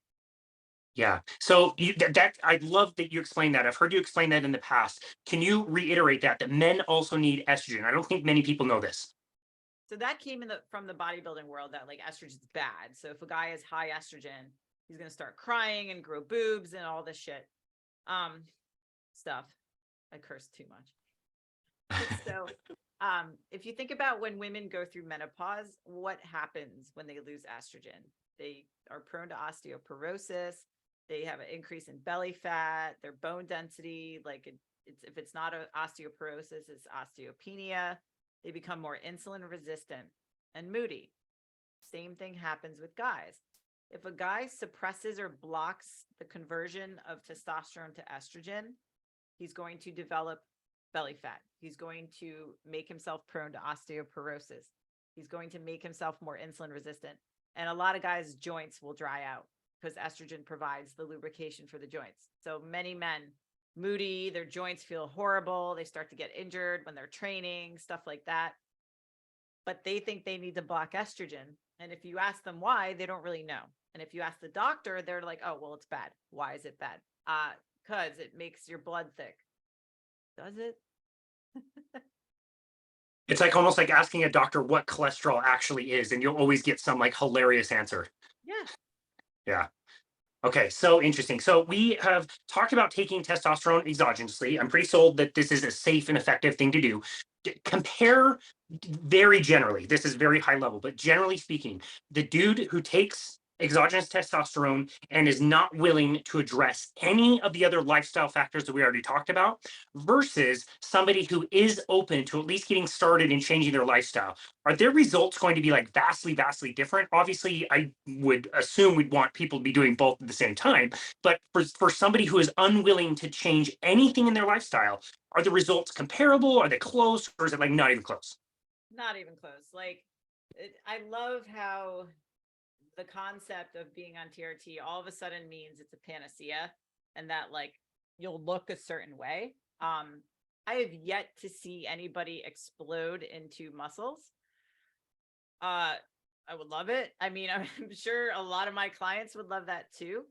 Yeah. So that I love that you explained that. I've heard you explain that in the past. Can you reiterate that men also need estrogen? I don't think many people know this. So that came from the bodybuilding world, that like estrogen's bad. So if a guy has high estrogen, he's going to start crying and grow boobs and all this shit. Stuff. I cursed too much. So if you think about when women go through menopause, what happens when they lose estrogen? They are prone to osteoporosis. They have an increase in belly fat, their bone density. Like if it's not osteoporosis, it's osteopenia. They become more insulin resistant and moody. Same thing happens with guys. If a guy suppresses or blocks the conversion of testosterone to estrogen, he's going to develop belly fat. He's going to make himself prone to osteoporosis. He's going to make himself more insulin resistant. And a lot of guys' joints will dry out because estrogen provides the lubrication for the joints. So many men, moody, their joints feel horrible. They start to get injured when they're training, stuff like that. But they think they need to block estrogen. And if you ask them why, they don't really know. And if you ask the doctor, they're like, oh, well, it's bad. Why is it bad? Because it makes your blood thick. Does it? It's like almost like asking a doctor what cholesterol actually is, and you'll always get some like hilarious answer. Yeah. Yeah. Okay, so interesting. So we have talked about taking testosterone exogenously. I'm pretty sold that this is a safe and effective thing to do. compare very generally, this is very high level, but generally speaking, the dude who takes exogenous testosterone and is not willing to address any of the other lifestyle factors that we already talked about versus somebody who is open to at least getting started and changing their lifestyle, are their results going to be like vastly different? Obviously, I would assume we'd want people to be doing both at the same time, but for somebody who is unwilling to change anything in their lifestyle, are the results comparable? Are they close? Or is it like not even close? Not even close. Like, I love how the concept of being on TRT all of a sudden means it's a panacea and that like you'll look a certain way. I have yet to see anybody explode into muscles. I would love it. I mean, I'm sure a lot of my clients would love that too.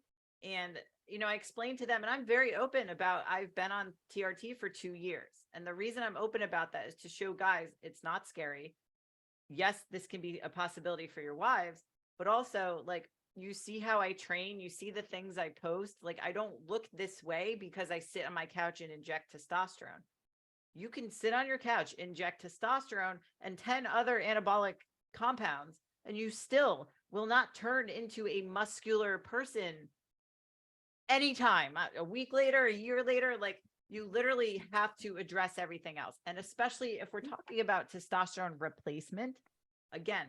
And I explained to them, and I'm very open about I've been on TRT for 2 years. And the reason I'm open about that is to show guys it's not scary. Yes, this can be a possibility for your wives, but also like you see how I train, you see the things I post. Like I don't look this way because I sit on my couch and inject testosterone. You can sit on your couch, inject testosterone and 10 other anabolic compounds, and you still will not turn into a muscular person anytime. A week later, a year later, like you literally have to address everything else. And especially if we're talking about testosterone replacement, again,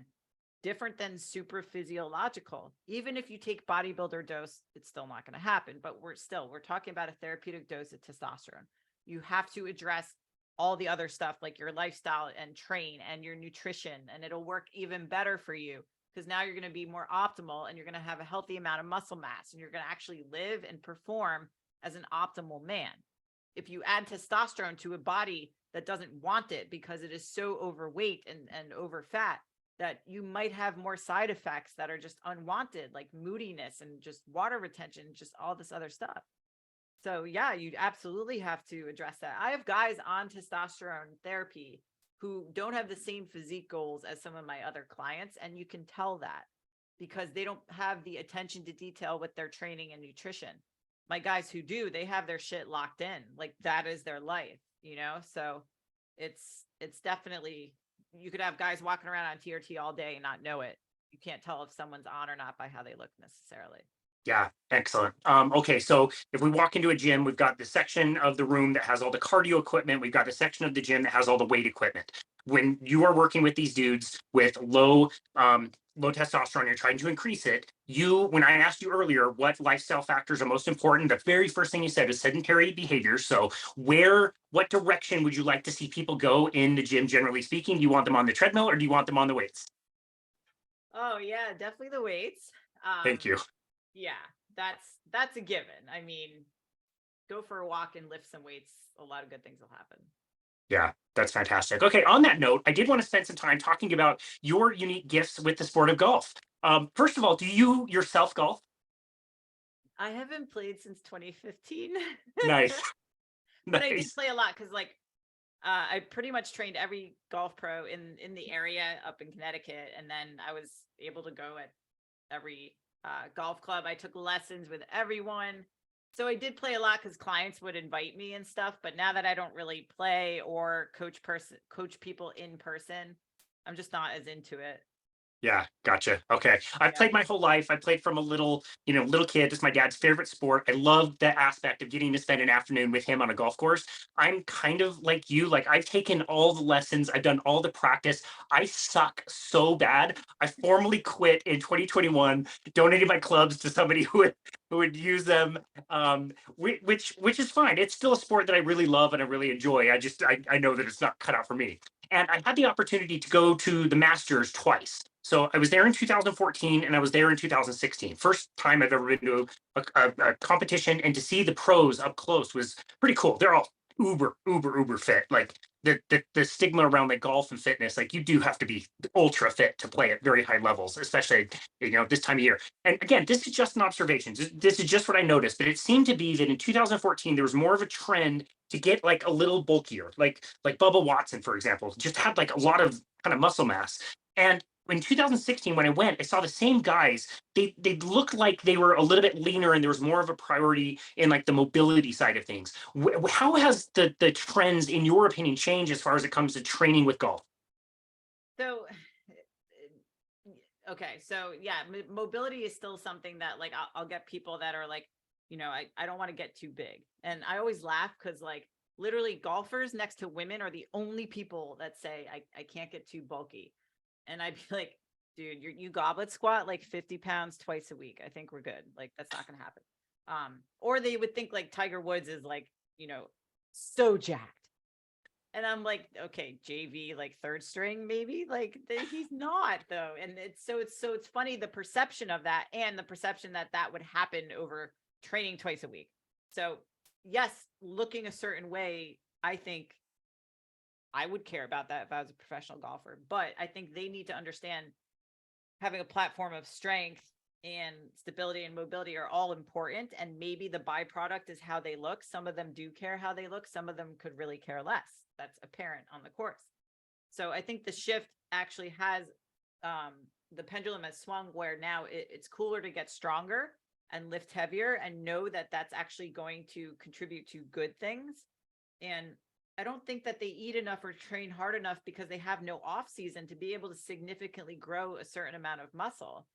different than super physiological. Even if you take bodybuilder dose, it's still not going to happen. But we're talking about a therapeutic dose of testosterone. You have to address all the other stuff like your lifestyle and train and your nutrition, and it'll work even better for you because now you're going to be more optimal and you're going to have a healthy amount of muscle mass and you're going to actually live and perform as an optimal man. If you add testosterone to a body that doesn't want it because it is so overweight and over fat, that you might have more side effects that are just unwanted, like moodiness and just water retention, just all this other stuff. So yeah, you absolutely have to address that. I have guys on testosterone therapy who don't have the same physique goals as some of my other clients. And you can tell that because they don't have the attention to detail with their training and nutrition. My guys who do, they have their shit locked in. Like that is their life, So it's definitely, you could have guys walking around on TRT all day and not know it. You can't tell if someone's on or not by how they look necessarily. Yeah, excellent. Okay, so if we walk into a gym, we've got the section of the room that has all the cardio equipment. We've got the section of the gym that has all the weight equipment. When you are working with these dudes with low testosterone, you're trying to increase it. When I asked you earlier what lifestyle factors are most important, the very first thing you said is sedentary behavior. So what direction would you like to see people go in the gym, generally speaking? Do you want them on the treadmill or do you want them on the weights? Oh yeah, definitely the weights. Thank you. Yeah, that's a given. I mean, go for a walk and lift some weights. A lot of good things will happen. Yeah, that's fantastic. Okay, on that note, I did want to spend some time talking about your unique gifts with the sport of golf. First of all, do you yourself golf? I haven't played since 2015, Nice, but I did nice. play a lot because I pretty much trained every golf pro in the area up in Connecticut, and then I was able to go at every golf club. I took lessons with everyone. So I did play a lot because clients would invite me and stuff. But now that I don't really play or coach people in person, I'm just not as into it. Yeah, gotcha. Okay. I've Yeah. played my whole life. I played from a little kid. It's my dad's favorite sport. I love the aspect of getting to spend an afternoon with him on a golf course. I'm kind of like you. Like I've taken all the lessons, I've done all the practice. I suck so bad. I formally quit in 2021, donated my clubs to somebody who would use them. Which is fine. It's still a sport that I really love and I really enjoy. I know that it's not cut out for me. And I had the opportunity to go to the Masters twice. So I was there in 2014 and I was there in 2016. First time I've ever been to a competition, and to see the pros up close was pretty cool. They're all uber fit. Like the stigma around like golf and fitness, like you do have to be ultra fit to play at very high levels, especially this time of year. And again, this is just an observation. This is just what I noticed, but it seemed to be that in 2014 there was more of a trend to get like a little bulkier, like Bubba Watson, for example, just had like a lot of kind of muscle mass. And in 2016 when I went, I saw the same guys. They looked like they were a little bit leaner, and there was more of a priority in like the mobility side of things. How has the trends, in your opinion, changed as far as it comes to training with golf? So, okay, so yeah, mobility is still something that like I'll get people that are like, I don't want to get too big, and I always laugh because like literally golfers next to women are the only people that say I can't get too bulky, and I'd be like, dude, you goblet squat like 50 pounds twice a week. I think we're good. Like that's not gonna happen. Or they would think like Tiger Woods is like, so jacked. And I'm like, okay, JV, like third string, maybe like he's not though. And it's funny, the perception of that and the perception that that would happen over training twice a week. So yes, looking a certain way, I think I would care about that if I was a professional golfer, but I think they need to understand having a platform of strength and stability and mobility are all important. And maybe the byproduct is how they look. Some of them do care how they look. Some of them could really care less. That's apparent on the course. So I think the shift actually has the pendulum has swung where now it's cooler to get stronger and lift heavier and know that that's actually going to contribute to good things. And I don't think that they eat enough or train hard enough because they have no off season to be able to significantly grow a certain amount of muscle.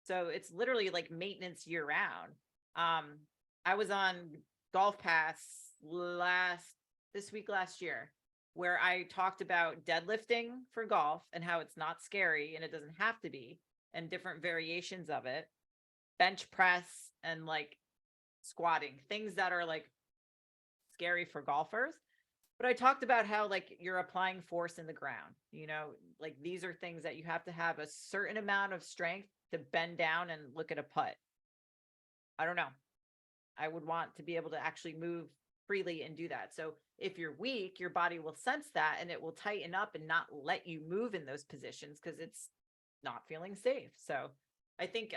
So it's literally like maintenance year round. I was on Golf Pass this week last year, where I talked about deadlifting for golf and how it's not scary and it doesn't have to be, and different variations of it, bench press and like squatting, things that are like scary for golfers. But I talked about how like you're applying force in the ground, like these are things that you have to have a certain amount of strength to bend down and look at a putt. I don't know. I would want to be able to actually move freely and do that. So if you're weak, your body will sense that and it will tighten up and not let you move in those positions because it's not feeling safe. So I think,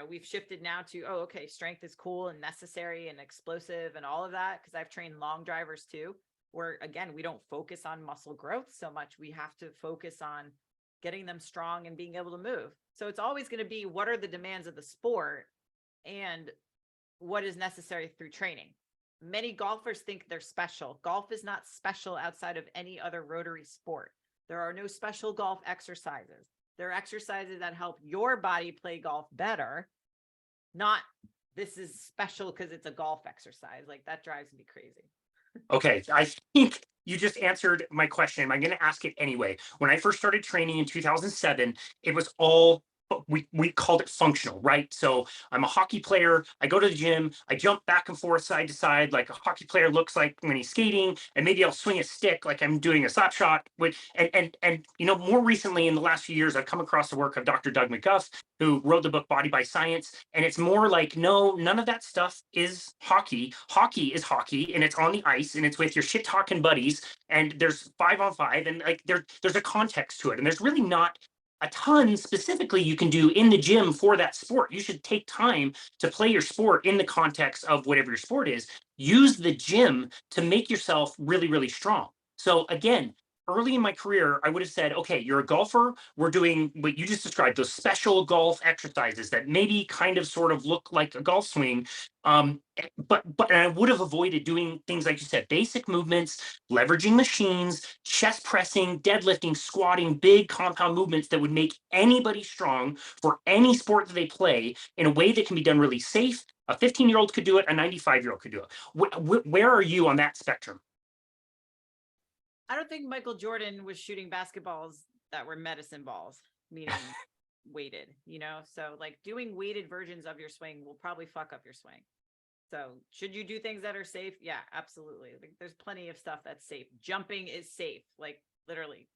we've shifted now to, oh, okay, strength is cool and necessary and explosive and all of that. Cause I've trained long drivers too, where again, we don't focus on muscle growth so much. We have to focus on getting them strong and being able to move. So it's always going to be, what are the demands of the sport and what is necessary through training. Many golfers think they're special. Golf is not special outside of any other rotary sport. There are no special golf exercises. There are exercises that help your body play golf better, not this is special because it's a golf exercise. Like that drives me crazy. Okay, I think you just answered my question. I'm going to ask it anyway. When I first started training in 2007, it was all we called it functional, right? So I'm a hockey player. I go to the gym. I jump back and forth, side to side, like a hockey player looks like when he's skating, and maybe I'll swing a stick like I'm doing a slap shot. And more recently in the last few years, I've come across the work of Dr. Doug McGuff, who wrote the book Body by Science. And it's more like, no, none of that stuff is hockey. Hockey is hockey, and it's on the ice, and it's with your shit talking buddies, and there's 5-on-5, and like there's a context to it, and there's really not a ton specifically you can do in the gym for that sport. You should take time to play your sport in the context of whatever your sport is. Use the gym to make yourself really, really strong. So again, early in my career, I would have said, okay, you're a golfer. We're doing what you just described, those special golf exercises that maybe kind of sort of look like a golf swing. But I would have avoided doing things like you said, basic movements, leveraging machines, chest pressing, deadlifting, squatting, big compound movements that would make anybody strong for any sport that they play in a way that can be done really safe. A 15-year-old could do it, a 95-year-old could do it. Where are you on that spectrum? I don't think Michael Jordan was shooting basketballs that were medicine balls, meaning weighted, So like doing weighted versions of your swing will probably fuck up your swing. So should you do things that are safe? Yeah, absolutely. Like there's plenty of stuff that's safe. Jumping is safe. Like literally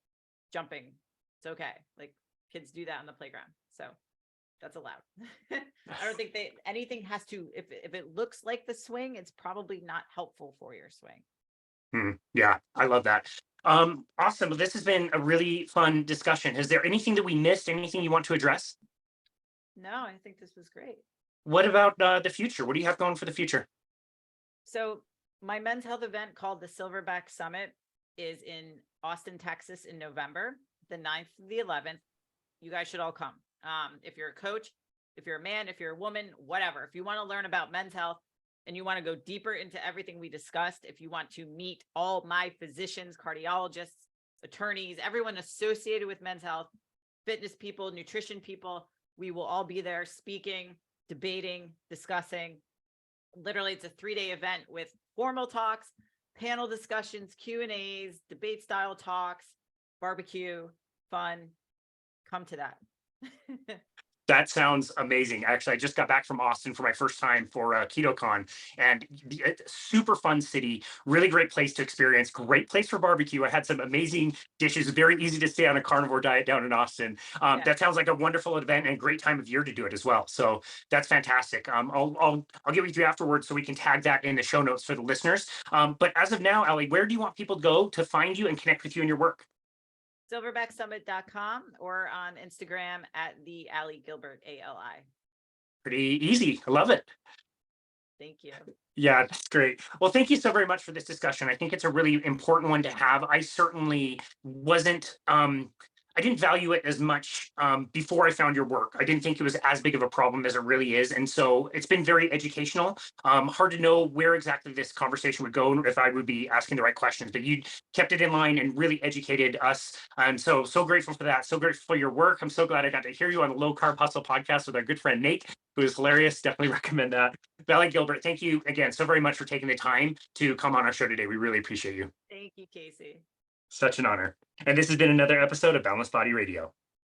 jumping. It's okay. Like kids do that on the playground. So that's allowed. I don't think anything has to, if it looks like the swing, it's probably not helpful for your swing. Yeah, I love that. Awesome. Well, this has been a really fun discussion. Is there anything that we missed? Anything you want to address? No, I think this was great. What about the future? What do you have going for the future? So my men's health event called the Silverback Summit is in Austin, Texas in November, the 9th to the 11th. you guys should all come. If you're a coach, if you're a man, if you're a woman, whatever, if you want to learn about men's health and you want to go deeper into everything we discussed, if you want to meet all my physicians, cardiologists, attorneys, everyone associated with men's health, fitness people, nutrition people, we will all be there speaking, debating, discussing. Literally, it's a 3-day event with formal talks, panel discussions, Q&As, debate style talks, barbecue, fun. Come to that. That sounds amazing. Actually, I just got back from Austin for my first time for KetoCon, and super fun city, really great place to experience, great place for barbecue. I had some amazing dishes, very easy to stay on a carnivore diet down in Austin. Yeah. That sounds like a wonderful event and a great time of year to do it as well. So that's fantastic. I'll get with you afterwards so we can tag that in the show notes for the listeners. But as of now, Ali, where do you want people to go to find you and connect with you and your work? Silverbacksummit.com or on Instagram at the Ali Gilbert, ALI. Pretty easy. I love it. Thank you. Yeah, that's great. Well, thank you so very much for this discussion. I think it's a really important one to have. I certainly wasn't, I didn't value it as much before I found your work. I didn't think it was as big of a problem as it really is. And so it's been very educational. Hard to know where exactly this conversation would go if I would be asking the right questions, but you kept it in line and really educated us. I'm so grateful for that. So grateful for your work. I'm so glad I got to hear you on the Low Carb Hustle podcast with our good friend Nate, who is hilarious. Definitely recommend that. Valley Gilbert, thank you again so very much for taking the time to come on our show today. We really appreciate you. Thank you, Casey. Such an honor. And this has been another episode of Boundless Body Radio.